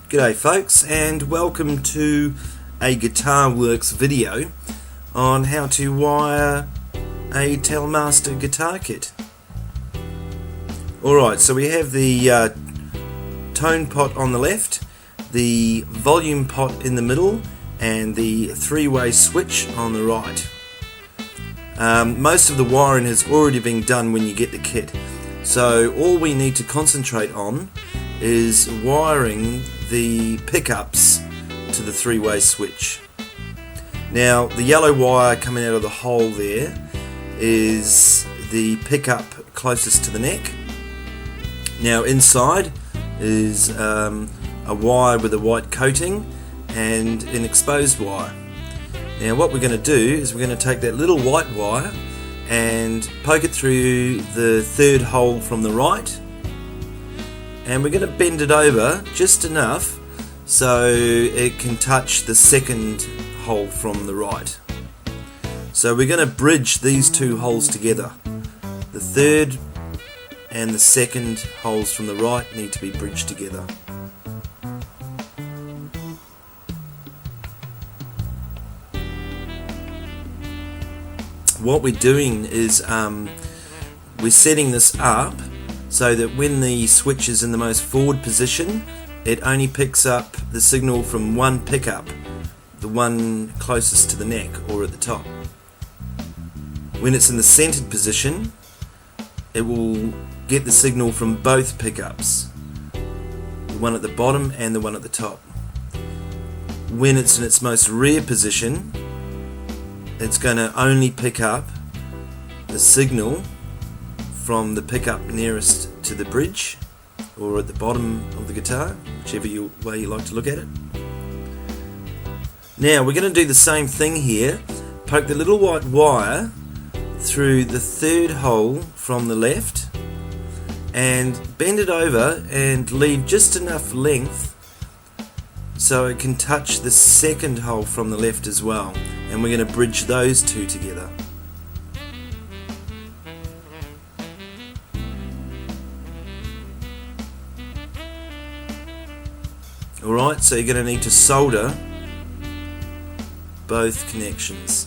G'day folks, and welcome to a Guitar Works video on how to wire a Telecaster guitar kit. Alright, so we have the tone pot on the left, the volume pot in the middle, and the three-way switch on the right. Most of the wiring has already been done when you get the kit, so all we need to concentrate on is wiring the pickups to the three-way switch. Now the yellow wire coming out of the hole there is the pickup closest to the neck. Now inside is a wire with a white coating and an exposed wire. Now what we're going to do is we're going to take that little white wire and poke it through the third hole from the right, and we're going to bend it over just enough so it can touch the second hole from the right. So we're going to bridge these two holes together. The third and the second holes from the right need to be bridged together. What we're doing is we're setting this up so that when the switch is in the most forward position, it only picks up the signal from one pickup, the one closest to the neck or at the top. When it's in the centered position, it will get the signal from both pickups, the one at the bottom and the one at the top. When it's in its most rear position, it's going to only pick up the signal from the pickup nearest to the bridge or at the bottom of the guitar, whichever way you like to look at it. Now we're going to do the same thing here. Poke the little white wire through the third hole from the left and bend it over and leave just enough length so it can touch the second hole from the left as well, and we're going to bridge those two together. Alright, so you're going to need to solder both connections.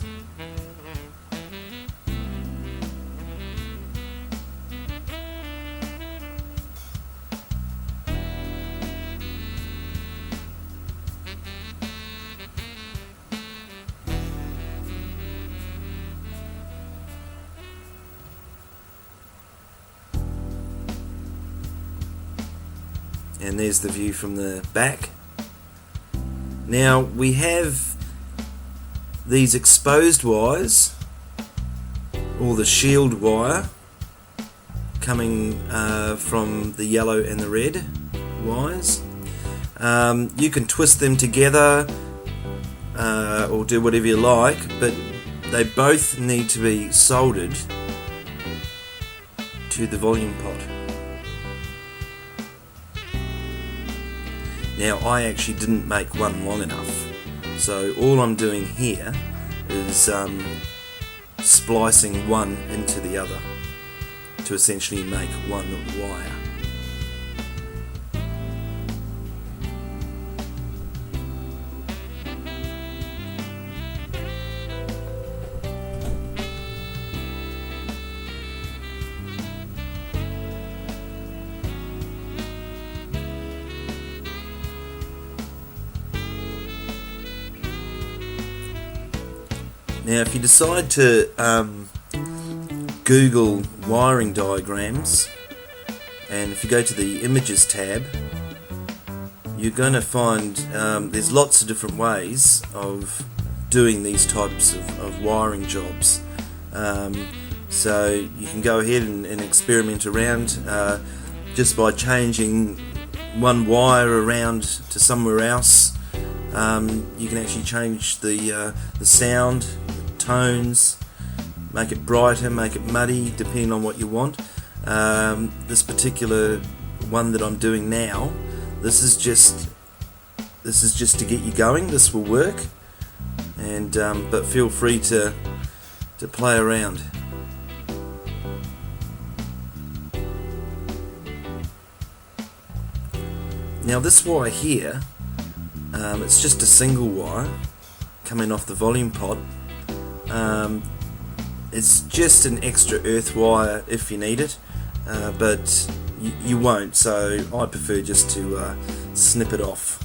And there's the view from the back. Now we have these exposed wires, or the shield wire, coming from the yellow and the red wires. You can twist them together or do whatever you like, but they both need to be soldered to the volume pot. Now I actually didn't make one long enough, so all I'm doing here is splicing one into the other to essentially make one wire. Now if you decide to Google wiring diagrams, and if you go to the images tab, you're going to find there's lots of different ways of doing these types of wiring jobs. So you can go ahead and experiment around just by changing one wire around to somewhere else. You can actually change the sound, tones, make it brighter, make it muddy, depending on what you want. This particular one that I'm doing now, this is just to get you going. This will work, and but feel free to play around. Now this wire here It's just a single wire coming off the volume pot. It's just an extra earth wire if you need it, but you won't, so I prefer just to snip it off.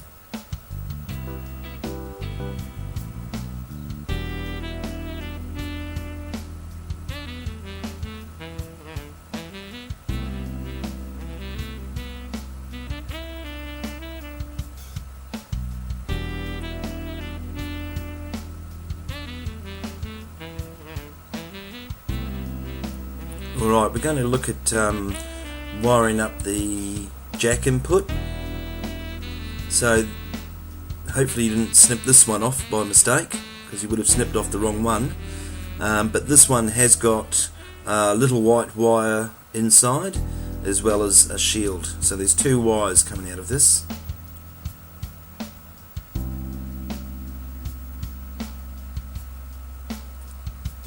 Alright, we're going to look at wiring up the jack input. So hopefully you didn't snip this one off by mistake, because you would have snipped off the wrong one. But this one has got a little white wire inside as well as a shield. So there's two wires coming out of this.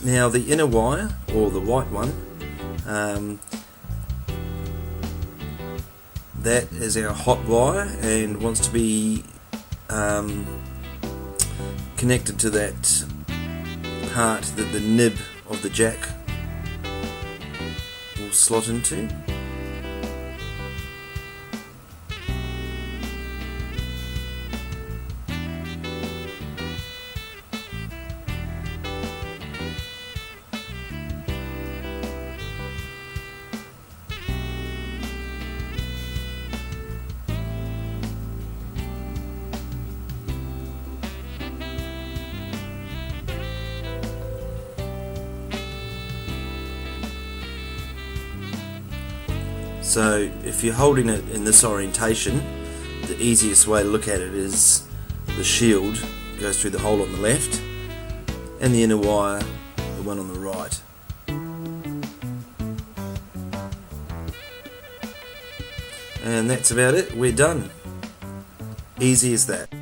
Now the inner wire, or the white one, that is our hot wire and wants to be connected to that part that the nib of the jack will slot into. So if you're holding it in this orientation, the easiest way to look at it is the shield goes through the hole on the left and the inner wire, the one on the right. And that's about it, we're done. Easy as that.